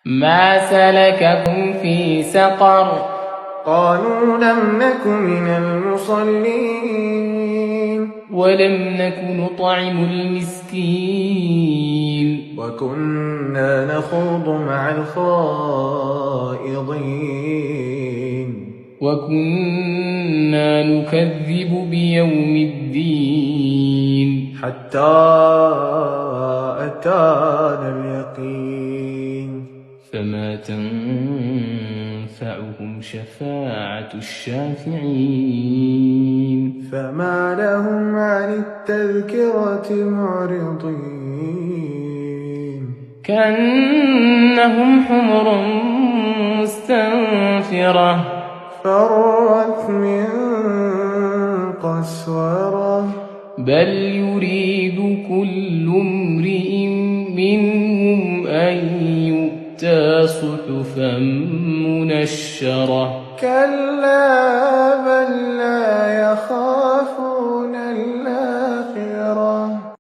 ما سلككم في سقر قالوا لم نك من المصلين ولم نك نطعم المسكين وكنا نخوض مع الخائضين وكنا نكذب بيوم الدين حتى أتانا اليقين فما تنفعهم شفاعة الشافعين فما لهم عن التذكرة معرضين كأنهم حمر مستنفرة فرت من قسورة بل يريد كل امرئ منهم أن يؤتى صحفا منشرة كلا بل لا يخافون الآخرة